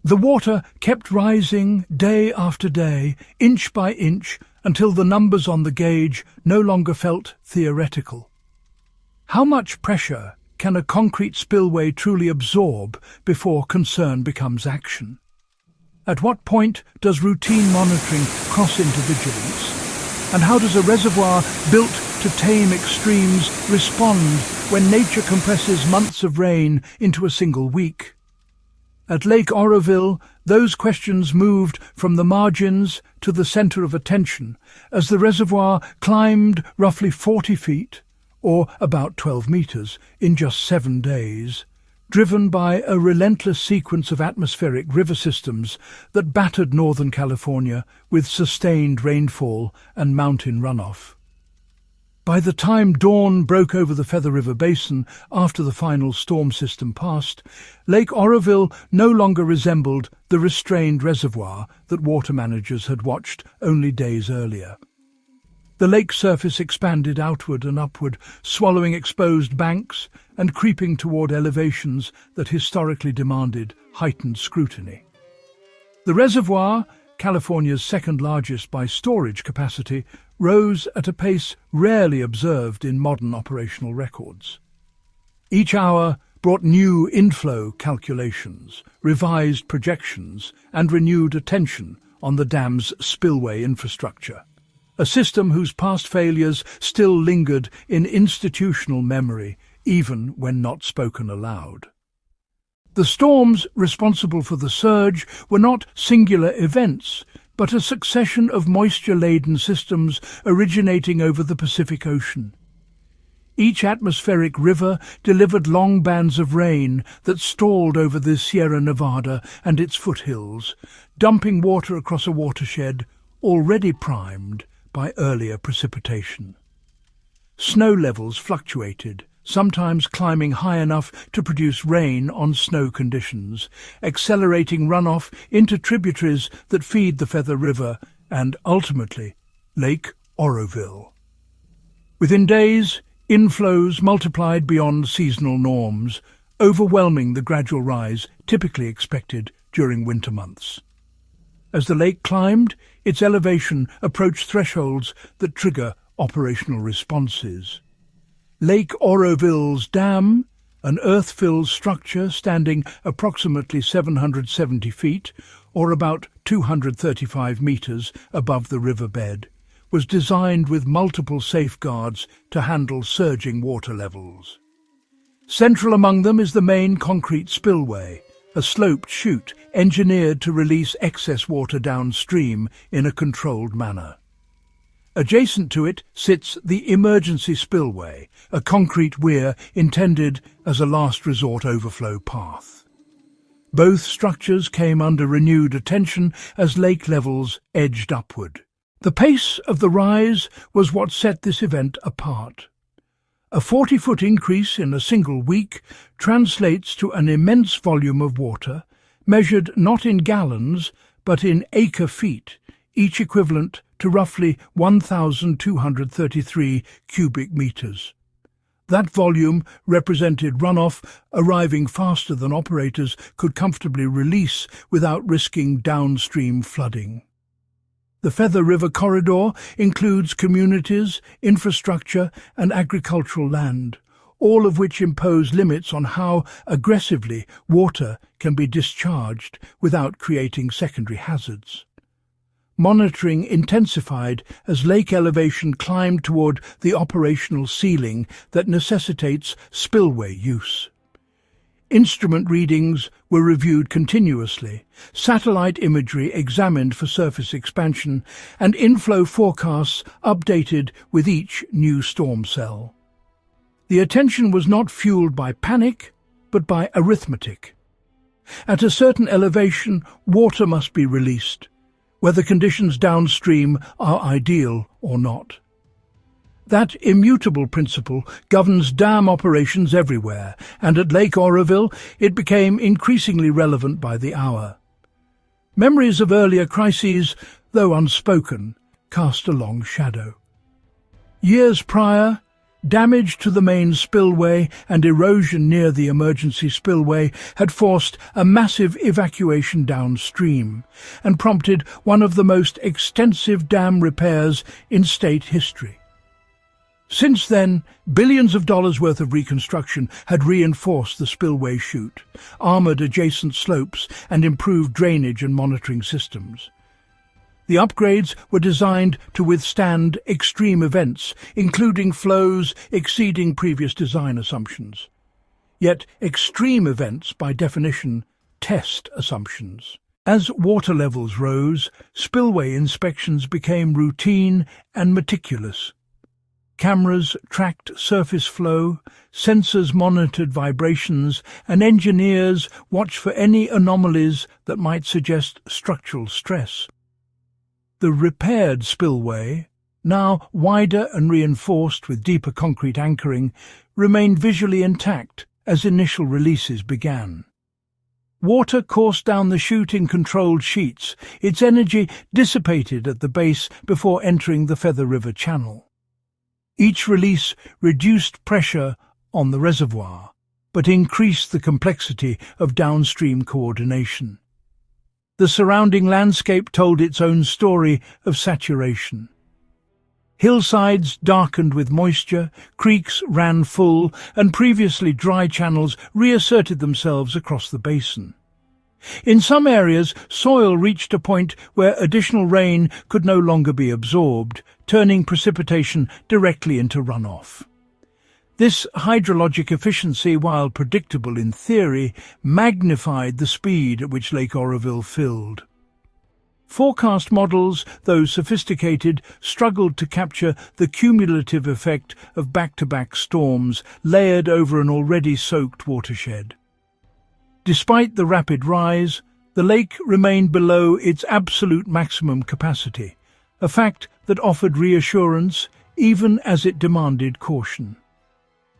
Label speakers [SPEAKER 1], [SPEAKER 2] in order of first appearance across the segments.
[SPEAKER 1] The water kept rising day after day, inch by inch, until the numbers on the gauge no longer felt theoretical. How much pressure can a concrete spillway truly absorb before concern becomes action? At what point does routine monitoring cross into vigilance? And how does a reservoir built to tame extremes respond when nature compresses months of rain into a single week? At Lake Oroville, those questions moved from the margins to the centre of attention as the reservoir climbed roughly 40 feet, or about 12 metres, in just 7 days, driven by a relentless sequence of atmospheric river systems that battered Northern California with sustained rainfall and mountain runoff. By the time dawn broke over the Feather River Basin after the final storm system passed, Lake Oroville no longer resembled the restrained reservoir that water managers had watched only days earlier. The lake surface expanded outward and upward, swallowing exposed banks and creeping toward elevations that historically demanded heightened scrutiny. The reservoir, California's second largest by storage capacity, rose at a pace rarely observed in modern operational records. Each hour brought new inflow calculations, revised projections, and renewed attention on the dam's spillway infrastructure, a system whose past failures still lingered in institutional memory, even when not spoken aloud. The storms responsible for the surge were not singular events, but a succession of moisture-laden systems originating over the Pacific Ocean. Each atmospheric river delivered long bands of rain that stalled over the Sierra Nevada and its foothills, dumping water across a watershed already primed by earlier precipitation. Snow levels fluctuated, sometimes climbing high enough to produce rain on snow conditions, accelerating runoff into tributaries that feed the Feather River and, ultimately, Lake Oroville. Within days, inflows multiplied beyond seasonal norms, overwhelming the gradual rise typically expected during winter months. As the lake climbed, its elevation approached thresholds that trigger operational responses. Lake Oroville's dam, an earth-filled structure standing approximately 770 feet, or about 235 metres above the riverbed, was designed with multiple safeguards to handle surging water levels. Central among them is the main concrete spillway, a sloped chute engineered to release excess water downstream in a controlled manner. Adjacent to it sits the emergency spillway, a concrete weir intended as a last resort overflow path. Both structures came under renewed attention as lake levels edged upward. The pace of the rise was what set this event apart. A 40-foot increase in a single week translates to an immense volume of water, measured not in gallons but in acre-feet, each equivalent to roughly 1,233 cubic meters. That volume represented runoff arriving faster than operators could comfortably release without risking downstream flooding. The Feather River corridor includes communities, infrastructure, and agricultural land, all of which impose limits on how aggressively water can be discharged without creating secondary hazards. Monitoring intensified as lake elevation climbed toward the operational ceiling that necessitates spillway use. Instrument readings were reviewed continuously, satellite imagery examined for surface expansion, and inflow forecasts updated with each new storm cell. The attention was not fueled by panic, but by arithmetic. At a certain elevation, water must be released, whether conditions downstream are ideal or not. That immutable principle governs dam operations everywhere, and at Lake Oroville it became increasingly relevant by the hour. Memories of earlier crises, though unspoken, cast a long shadow. Years prior, Damage to the main spillway and erosion near the emergency spillway had forced a massive evacuation downstream and prompted one of the most extensive dam repairs in state history. Since then, billions of dollars worth of reconstruction had reinforced the spillway chute, armoured adjacent slopes and improved drainage and monitoring systems. The upgrades were designed to withstand extreme events, including flows exceeding previous design assumptions. Yet extreme events, by definition, test assumptions. As water levels rose, spillway inspections became routine and meticulous. Cameras tracked surface flow, sensors monitored vibrations, and engineers watched for any anomalies that might suggest structural stress. The repaired spillway, now wider and reinforced with deeper concrete anchoring, remained visually intact as initial releases began. Water coursed down the chute in controlled sheets, its energy dissipated at the base before entering the Feather River Channel. Each release reduced pressure on the reservoir, but increased the complexity of downstream coordination. The surrounding landscape told its own story of saturation. Hillsides darkened with moisture, creeks ran full, and previously dry channels reasserted themselves across the basin. In some areas, soil reached a point where additional rain could no longer be absorbed, turning precipitation directly into runoff. This hydrologic efficiency, while predictable in theory, magnified the speed at which Lake Oroville filled. Forecast models, though sophisticated, struggled to capture the cumulative effect of back-to-back storms layered over an already soaked watershed. Despite the rapid rise, the lake remained below its absolute maximum capacity, a fact that offered reassurance even as it demanded caution.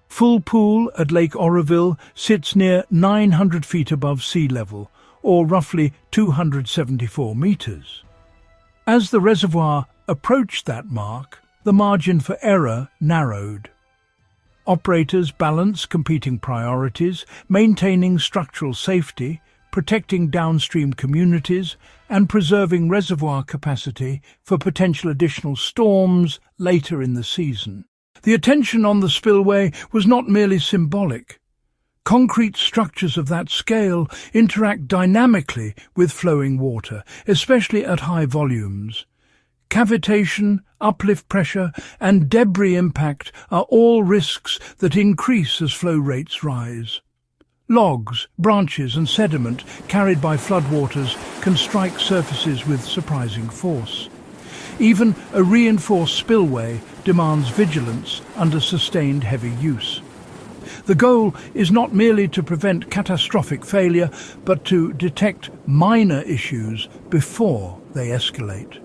[SPEAKER 1] Full Pool at Lake Oroville sits near 900 feet above sea level, or roughly 274 meters. As the reservoir approached that mark, the margin for error narrowed. Operators balanced competing priorities, maintaining structural safety, protecting downstream communities, and preserving reservoir capacity for potential additional storms later in the season. The attention on the spillway was not merely symbolic. Concrete structures of that scale interact dynamically with flowing water, especially at high volumes. Cavitation, uplift pressure, and debris impact are all risks that increase as flow rates rise. Logs, branches, and sediment carried by floodwaters can strike surfaces with surprising force. Even a reinforced spillway demands vigilance under sustained heavy use. The goal is not merely to prevent catastrophic failure, but to detect minor issues before they escalate.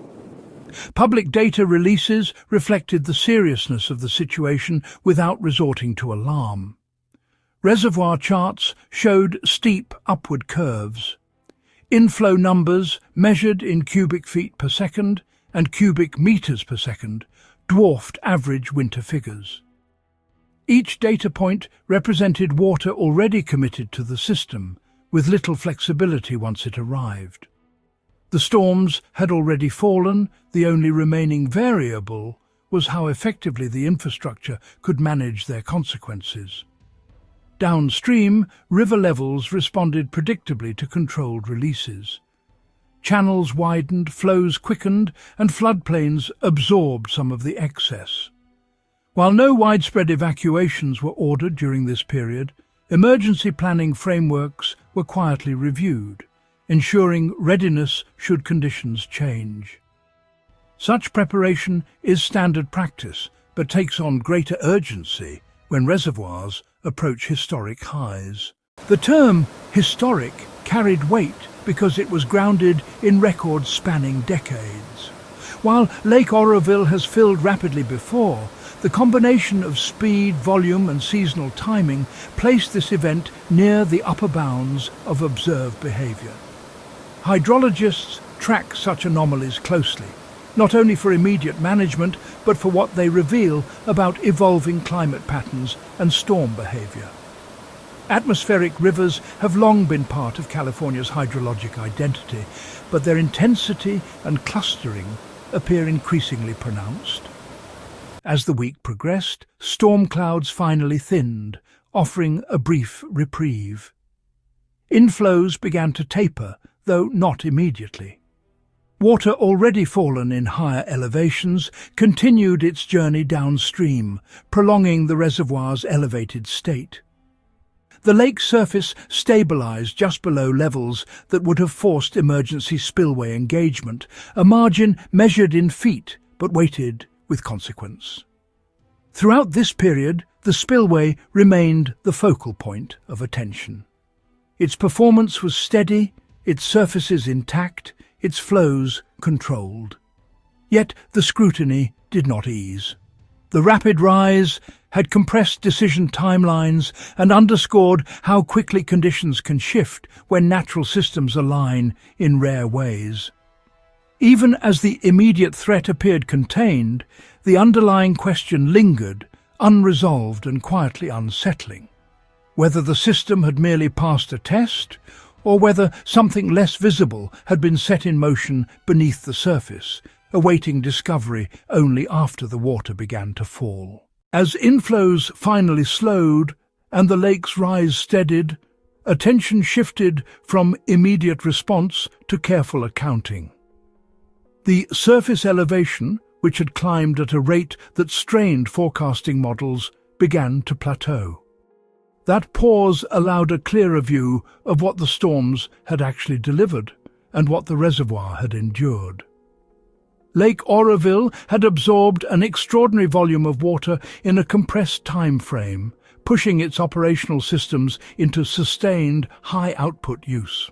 [SPEAKER 1] Public data releases reflected the seriousness of the situation without resorting to alarm. Reservoir charts showed steep upward curves. Inflow numbers, measured in cubic feet per second and cubic meters per second, dwarfed average winter figures. Each data point represented water already committed to the system, with little flexibility once it arrived. The storms had already fallen, the only remaining variable was how effectively the infrastructure could manage their consequences. Downstream, river levels responded predictably to controlled releases. Channels widened, flows quickened, and floodplains absorbed some of the excess. While no widespread evacuations were ordered during this period, emergency planning frameworks were quietly reviewed, ensuring readiness should conditions change. Such preparation is standard practice, but takes on greater urgency when reservoirs approach historic highs. The term historic carried weight because it was grounded in records spanning decades. While Lake Oroville has filled rapidly before, the combination of speed, volume and seasonal timing placed this event near the upper bounds of observed behaviour. Hydrologists track such anomalies closely, not only for immediate management, but for what they reveal about evolving climate patterns and storm behavior. Atmospheric rivers have long been part of California's hydrologic identity, but their intensity and clustering appear increasingly pronounced. As the week progressed, storm clouds finally thinned, offering a brief reprieve. Inflows began to taper, though not immediately. Water already fallen in higher elevations continued its journey downstream, prolonging the reservoir's elevated state. The lake's surface stabilized just below levels that would have forced emergency spillway engagement, a margin measured in feet but weighted with consequence. Throughout this period, the spillway remained the focal point of attention. Its performance was steady, its surfaces intact, its flows controlled. Yet the scrutiny did not ease. The rapid rise had compressed decision timelines and underscored how quickly conditions can shift when natural systems align in rare ways. Even as the immediate threat appeared contained, the underlying question lingered, unresolved and quietly unsettling. Whether the system had merely passed a test, or whether something less visible had been set in motion beneath the surface, awaiting discovery only after the water began to fall. As inflows finally slowed and the lake's rise steadied, attention shifted from immediate response to careful accounting. The surface elevation, which had climbed at a rate that strained forecasting models, began to plateau. That pause allowed a clearer view of what the storms had actually delivered and what the reservoir had endured. Lake Oroville had absorbed an extraordinary volume of water in a compressed time frame, pushing its operational systems into sustained, high-output use.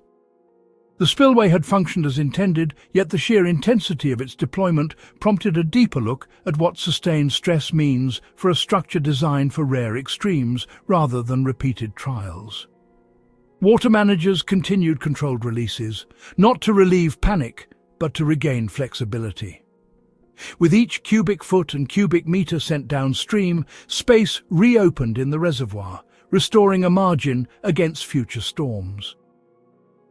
[SPEAKER 1] The spillway had functioned as intended, yet the sheer intensity of its deployment prompted a deeper look at what sustained stress means for a structure designed for rare extremes rather than repeated trials. Water managers continued controlled releases, not to relieve panic, but to regain flexibility. With each cubic foot and cubic meter sent downstream, space reopened in the reservoir, restoring a margin against future storms.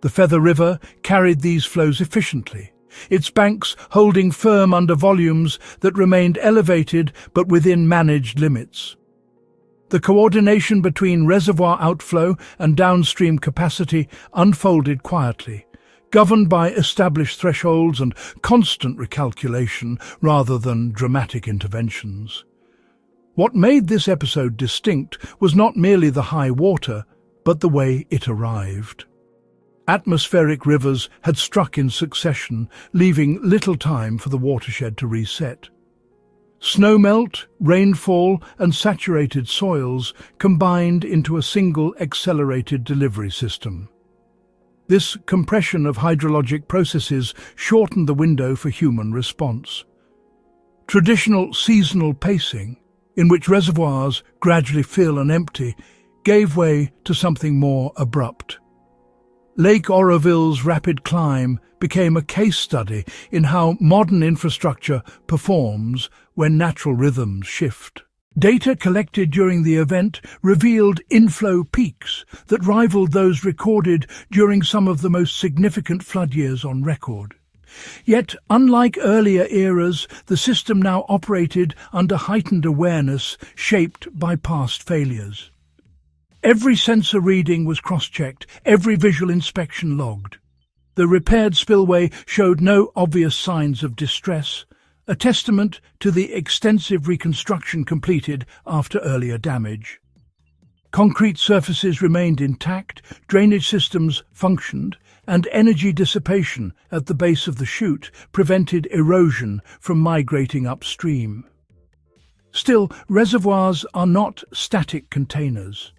[SPEAKER 1] The Feather River carried these flows efficiently, its banks holding firm under volumes that remained elevated but within managed limits. The coordination between reservoir outflow and downstream capacity unfolded quietly, governed by established thresholds and constant recalculation rather than dramatic interventions. What made this episode distinct was not merely the high water, but the way it arrived. Atmospheric rivers had struck in succession, leaving little time for the watershed to reset. Snowmelt, rainfall, and saturated soils combined into a single accelerated delivery system. This compression of hydrologic processes shortened the window for human response. Traditional seasonal pacing, in which reservoirs gradually fill and empty, gave way to something more abrupt. Lake Oroville's rapid climb became a case study in how modern infrastructure performs when natural rhythms shift. Data collected during the event revealed inflow peaks that rivaled those recorded during some of the most significant flood years on record. Yet, unlike earlier eras, the system now operated under heightened awareness shaped by past failures. Every sensor reading was cross-checked, every visual inspection logged. The repaired spillway showed no obvious signs of distress, a testament to the extensive reconstruction completed after earlier damage. Concrete surfaces remained intact, drainage systems functioned, and energy dissipation at the base of the chute prevented erosion from migrating upstream. Still, reservoirs are not static containers.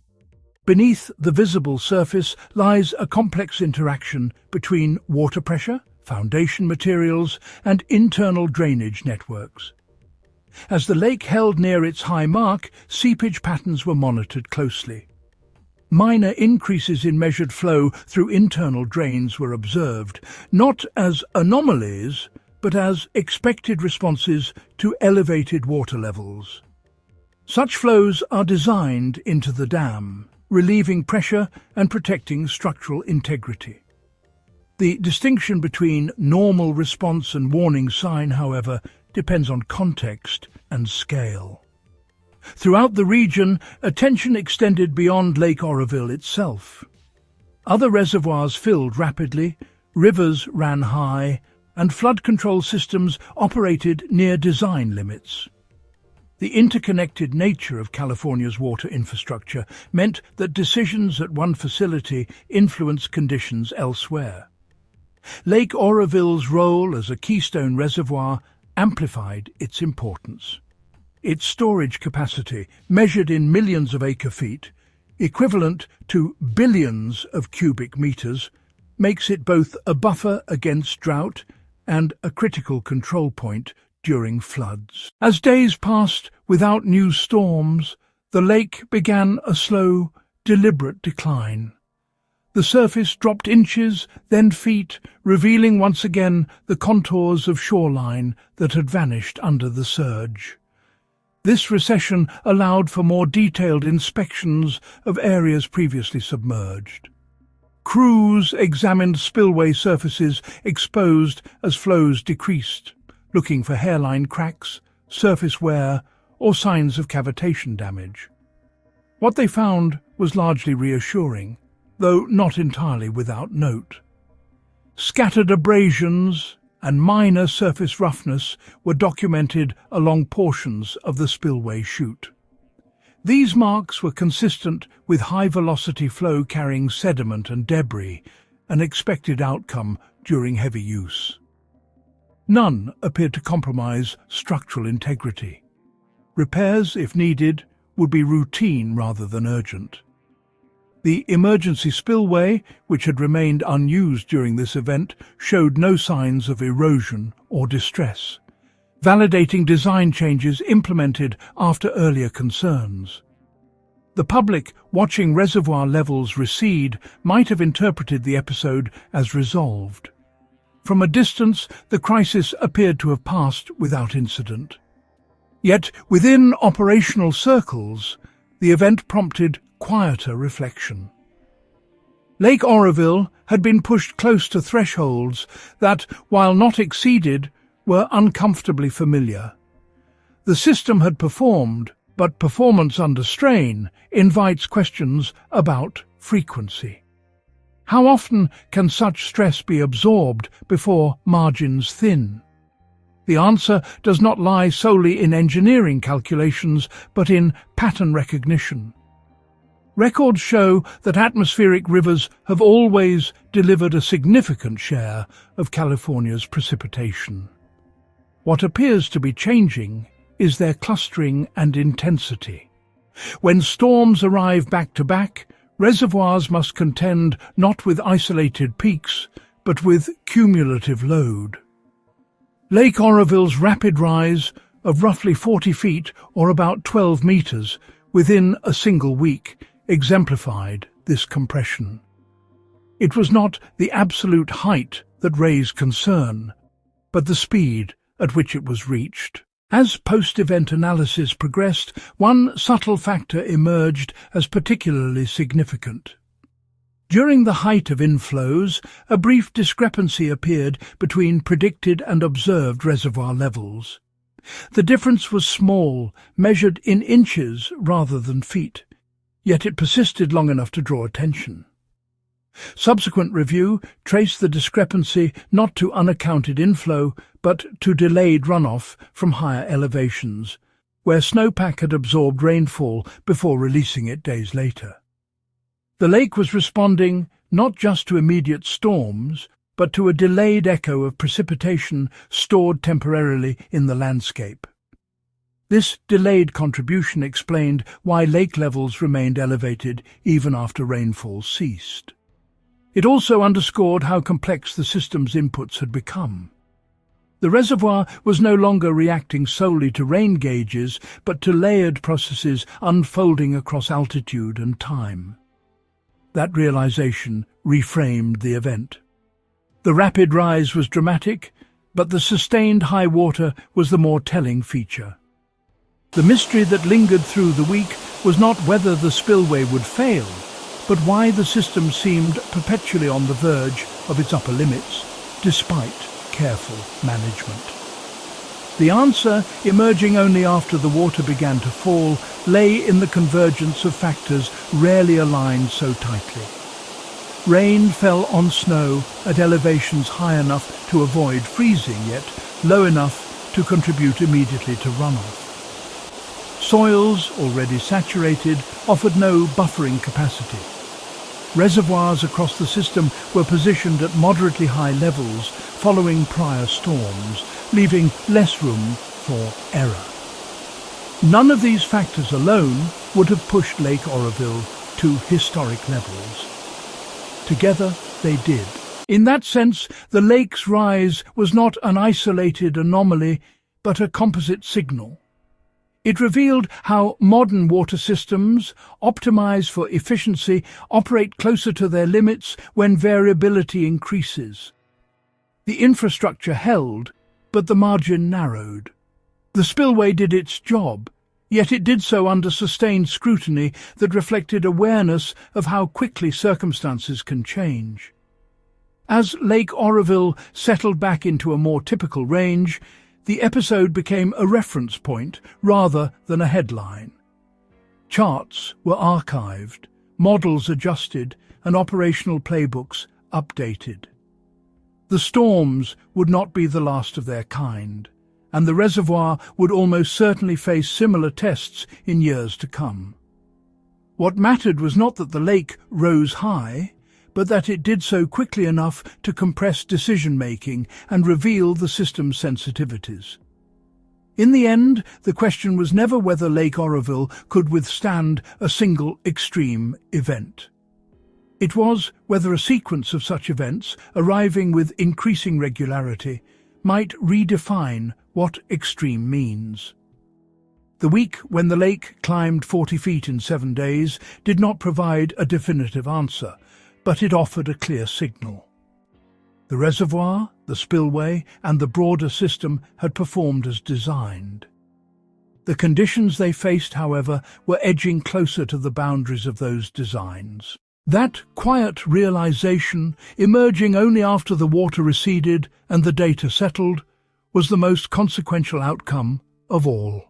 [SPEAKER 1] Beneath the visible surface lies a complex interaction between water pressure, foundation materials, and internal drainage networks. As the lake held near its high mark, seepage patterns were monitored closely. Minor increases in measured flow through internal drains were observed, not as anomalies, but as expected responses to elevated water levels. Such flows are designed into the dam, relieving pressure and protecting structural integrity. The distinction between normal response and warning sign, however, depends on context and scale. Throughout the region, attention extended beyond Lake Oroville itself. Other reservoirs filled rapidly, rivers ran high, and flood control systems operated near design limits. The interconnected nature of California's water infrastructure meant that decisions at one facility influenced conditions elsewhere. Lake Oroville's role as a keystone reservoir amplified its importance. Its storage capacity, measured in millions of acre-feet, equivalent to billions of cubic meters, makes it both a buffer against drought and a critical control point during floods. As days passed without new storms, the lake began a slow, deliberate decline. The surface dropped inches, then feet, revealing once again the contours of shoreline that had vanished under the surge. This recession allowed for more detailed inspections of areas previously submerged. Crews examined spillway surfaces exposed as flows decreased, looking for hairline cracks, surface wear, or signs of cavitation damage. What they found was largely reassuring, though not entirely without note. Scattered abrasions and minor surface roughness were documented along portions of the spillway chute. These marks were consistent with high-velocity flow carrying sediment and debris, an expected outcome during heavy use. None appeared to compromise structural integrity. Repairs, if needed, would be routine rather than urgent. The emergency spillway, which had remained unused during this event, showed no signs of erosion or distress, validating design changes implemented after earlier concerns. The public, watching reservoir levels recede, might have interpreted the episode as resolved. From a distance, the crisis appeared to have passed without incident. Yet, within operational circles, the event prompted quieter reflection. Lake Oroville had been pushed close to thresholds that, while not exceeded, were uncomfortably familiar. The system had performed, but performance under strain invites questions about frequency. How often can such stress be absorbed before margins thin? The answer does not lie solely in engineering calculations, but in pattern recognition. Records show that atmospheric rivers have always delivered a significant share of California's precipitation. What appears to be changing is their clustering and intensity. When storms arrive back-to-back, reservoirs must contend not with isolated peaks, but with cumulative load. Lake Oroville's rapid rise of roughly 40 feet, or about 12 meters, within a single week, exemplified this compression. It was not the absolute height that raised concern, but the speed at which it was reached. As post-event analysis progressed, one subtle factor emerged as particularly significant. During the height of inflows, a brief discrepancy appeared between predicted and observed reservoir levels. The difference was small, measured in inches rather than feet, yet it persisted long enough to draw attention. Subsequent review traced the discrepancy not to unaccounted inflow, but to delayed runoff from higher elevations, where snowpack had absorbed rainfall before releasing it days later. The lake was responding not just to immediate storms, but to a delayed echo of precipitation stored temporarily in the landscape. This delayed contribution explained why lake levels remained elevated even after rainfall ceased. It also underscored how complex the system's inputs had become. The reservoir was no longer reacting solely to rain gauges, but to layered processes unfolding across altitude and time. That realization reframed the event. The rapid rise was dramatic, But the sustained high water was the more telling feature. The mystery that lingered through the week was not whether the spillway would fail, but why the system seemed perpetually on the verge of its upper limits, despite careful management. The answer, emerging only after the water began to fall, lay in the convergence of factors rarely aligned so tightly. Rain fell on snow at elevations high enough to avoid freezing, yet low enough to contribute immediately to runoff. Soils, already saturated, offered no buffering capacity. Reservoirs across the system were positioned at moderately high levels following prior storms, leaving less room for error. None of these factors alone would have pushed Lake Oroville to historic levels. Together they did. In that sense, the lake's rise was not an isolated anomaly, but a composite signal. It revealed how modern water systems, optimized for efficiency, operate closer to their limits when variability increases. The infrastructure held, but the margin narrowed. The spillway did its job, yet it did so under sustained scrutiny that reflected awareness of how quickly circumstances can change. As Lake Oroville settled back into a more typical range, the episode became a reference point rather than a headline. Charts were archived, models adjusted, and operational playbooks updated. The storms would not be the last of their kind, and the reservoir would almost certainly face similar tests in years to come. What mattered was not that the lake rose high, but that it did so quickly enough to compress decision-making and reveal the system's sensitivities. In the end, the question was never whether Lake Oroville could withstand a single extreme event. It was whether a sequence of such events, arriving with increasing regularity, might redefine what extreme means. The week when the lake climbed 40 feet in 7 days did not provide a definitive answer, but it offered a clear signal. The reservoir, the spillway, and the broader system had performed as designed. The conditions they faced, however, were edging closer to the boundaries of those designs. That quiet realization, emerging only after the water receded and the data settled, was the most consequential outcome of all.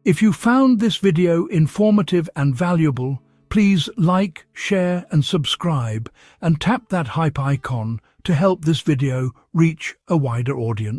[SPEAKER 1] If you found this video informative and valuable, please like, share and subscribe, and tap that hype icon to help this video reach a wider audience.